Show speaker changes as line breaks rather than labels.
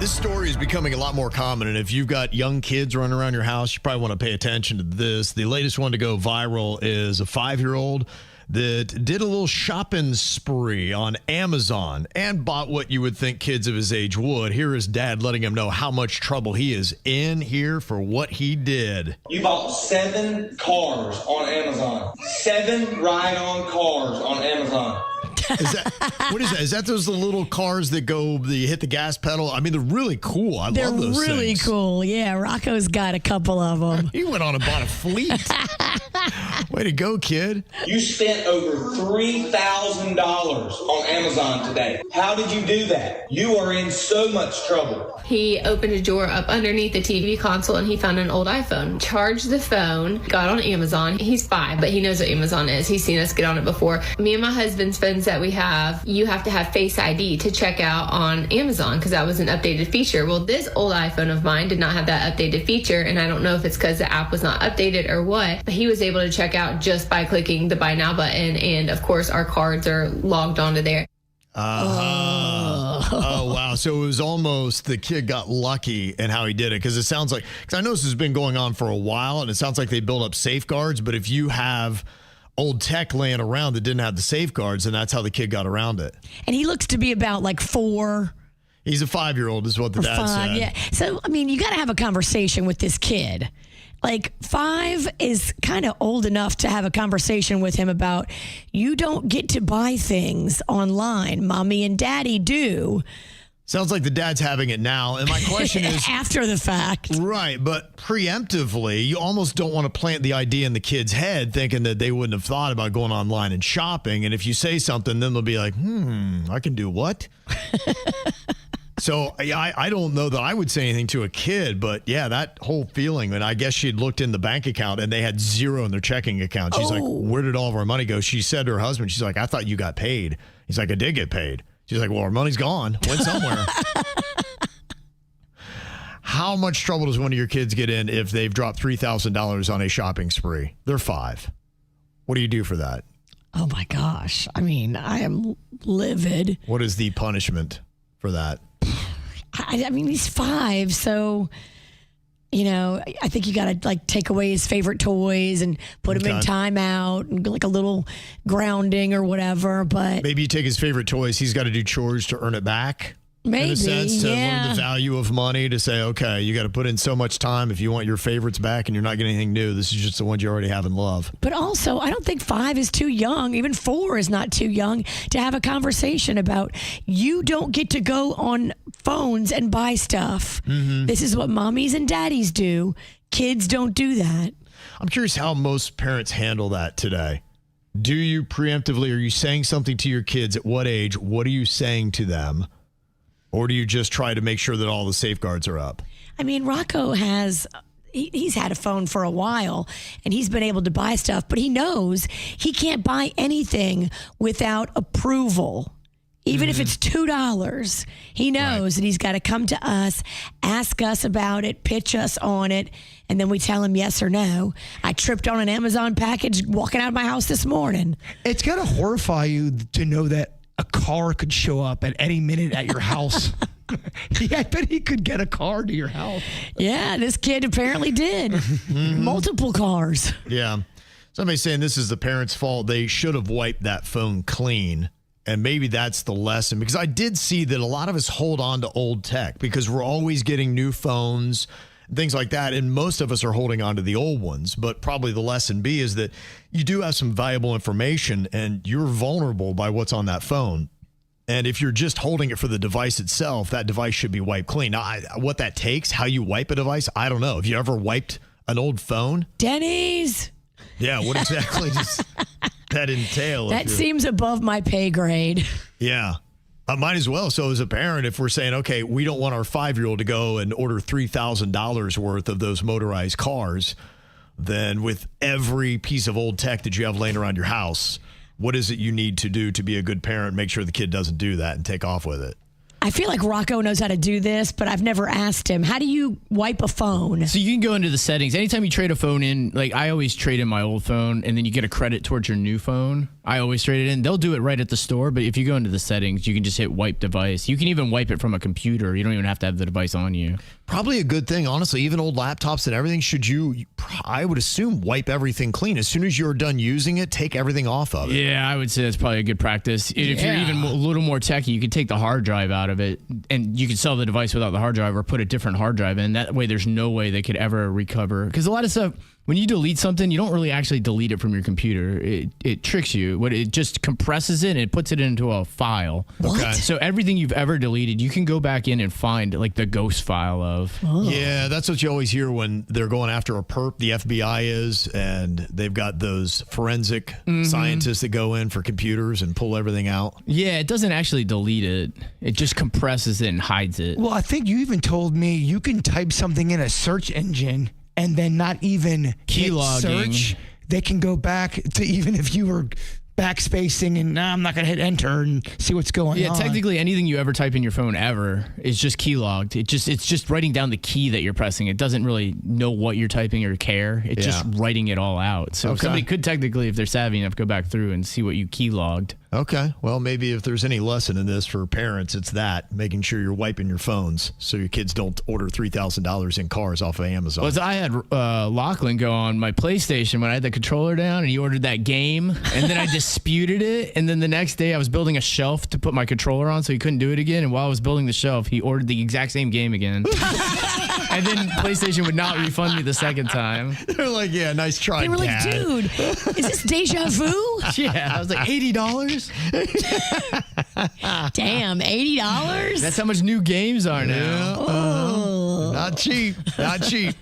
This story is becoming a lot more common, and if you've got young kids running around your house, you probably want to pay attention to this. The latest one to go viral is a 5-year-old that did a little shopping spree on Amazon and bought what you would think kids of his age would. Here is dad letting him know how much trouble he is in here for what he did.
You bought 7 cars on Amazon. 7 ride-on cars on Amazon.
What is that? Is that those little cars that go, you hit the gas pedal? I mean, they're really cool. I love those things.
They're really cool. Yeah, Rocco's got a couple of them.
He went on and bought a fleet. Way to go, kid.
You spent over $3,000 on Amazon today. How did you do that? You are in so much trouble.
He opened a drawer up underneath the TV console and he found an old iPhone. Charged the phone, got on Amazon. He's 5, but he knows what Amazon is. He's seen us get on it before. Me and my husband's phones that we have, you have to have Face ID to check out on Amazon because that was an updated feature. Well, this old iPhone of mine did not have that updated feature, and I don't know if it's because the app was not updated or what, but he was able to check out just by clicking the Buy Now button, and of course our cards are logged onto there.
Oh, wow. So it was almost the kid got lucky in how he did it, because it sounds like, because I know this has been going on for a while, and it sounds like they built up safeguards, but if you have old tech laying around that didn't have the safeguards, and that's how the kid got around it.
And he looks to be about like 4.
He's a 5-year-old is what the dad said.
Yeah. So, I mean, you got to have a conversation with this kid. Like 5 is kind of old enough to have a conversation with him about, you don't get to buy things online. Mommy and daddy do.
Sounds like the dad's having it now. And my question is,
after the fact.
Right. But preemptively, you almost don't want to plant the idea in the kid's head thinking that they wouldn't have thought about going online and shopping. And if you say something, then they'll be like, I can do what? So I don't know that I would say anything to a kid, but yeah, that whole feeling. And I guess she'd looked in the bank account and they had 0 in their checking account. She's like, where did all of our money go? She said to her husband, she's like, I thought you got paid. He's like, I did get paid. She's like, well, our money's gone. Went somewhere. How much trouble does one of your kids get in if they've dropped $3,000 on a shopping spree? They're 5. What do you do for that?
Oh, my gosh. I mean, I am livid.
What is the punishment for that?
I mean, he's 5, so, you know, I think you got to, like, take away his favorite toys and put him in timeout and like a little grounding or whatever. But
maybe you take his favorite toys. He's got to do chores to earn it back.
Maybe,
in a sense, to learn the value of money, to say, okay, you got to put in so much time if you want your favorites back and you're not getting anything new. This is just the ones you already have and love.
But also, I don't think 5 is too young. Even 4 is not too young to have a conversation about, you don't get to go on phones and buy stuff. Mm-hmm. This is what mommies and daddies do. Kids don't do that.
I'm curious how most parents handle that today. Do you preemptively, are you saying something to your kids? At what age? What are you saying to them? Or do you just try to make sure that all the safeguards are up?
I mean, Rocco he's had a phone for a while and he's been able to buy stuff, but he knows he can't buy anything without approval. Even if it's $2, he knows that he's got to come to us, ask us about it, pitch us on it, and then we tell him yes or no. I tripped on an Amazon package walking out of my house this morning.
It's got to horrify you to know that a car could show up at any minute at your house. Yeah, I bet he could get a car to your house.
Yeah, this kid apparently did. Multiple cars.
Yeah. Somebody's saying this is the parents' fault. They should have wiped that phone clean. And maybe that's the lesson. Because I did see that a lot of us hold on to old tech because we're always getting new phones, things like that. And most of us are holding on to the old ones. But probably the lesson B is that you do have some valuable information and you're vulnerable by what's on that phone. And if you're just holding it for the device itself, that device should be wiped clean. Now, what that takes, how you wipe a device, I don't know. Have you ever wiped an old phone?
Denny's.
Yeah, what exactly does that entail?
That seems above my pay grade.
Yeah. Might as well. So as a parent, if we're saying, okay, we don't want our 5-year-old to go and order $3,000 worth of those motorized cars, then with every piece of old tech that you have laying around your house, what is it you need to do to be a good parent? Make sure the kid doesn't do that and take off with it.
I feel like Rocco knows how to do this, but I've never asked him. How do you wipe a phone?
So you can go into the settings. Anytime you trade a phone in, like I always trade in my old phone, and then you get a credit towards your new phone. I always trade it in. They'll do it right at the store, but if you go into the settings, you can just hit wipe device. You can even wipe it from a computer. You don't even have to have the device on you.
Probably a good thing, honestly. Even old laptops and everything, I would assume, wipe everything clean. As soon as you're done using it, take everything off of it.
Yeah, I would say that's probably a good practice. If you're even a little more techie, you can take the hard drive out of it, and you can sell the device without the hard drive or put a different hard drive in. That way, there's no way they could ever recover. Because a lot of stuff, when you delete something, you don't really actually delete it from your computer. It tricks you. It just compresses it and it puts it into a file.
Okay.
So everything you've ever deleted, you can go back in and find like the ghost file of.
Yeah, that's what you always hear when they're going after a perp, the FBI is, and they've got those forensic scientists that go in for computers and pull everything out.
Yeah, it doesn't actually delete it. It just compresses it and hides it.
Well, I think you even told me you can type something in a search engine and then not even
Key
hit
logging.
search. They can go back to even if you were backspacing and I'm not going to hit enter and see what's going on.
Yeah, technically anything you ever type in your phone ever is just key logged. It's just writing down the key that you're pressing. It doesn't really know what you're typing or care. It's just writing it all out. So somebody could technically, if they're savvy enough, go back through and see what you key logged.
Okay. Well, maybe if there's any lesson in this for parents, it's that, making sure you're wiping your phones so your kids don't order $3,000 in cars off of Amazon.
Well, I had Lachlan go on my PlayStation when I had the controller down, and he ordered that game, and then I disputed it, and then the next day I was building a shelf to put my controller on so he couldn't do it again, and while I was building the shelf, he ordered the exact same game again. And then PlayStation would not refund me the second time.
They're like, yeah, nice try,
They were like,
Dad.
dude, is this deja vu?
Yeah, I was like, $80?
Damn, $80?
That's how much new games are now.
Not cheap. Not cheap.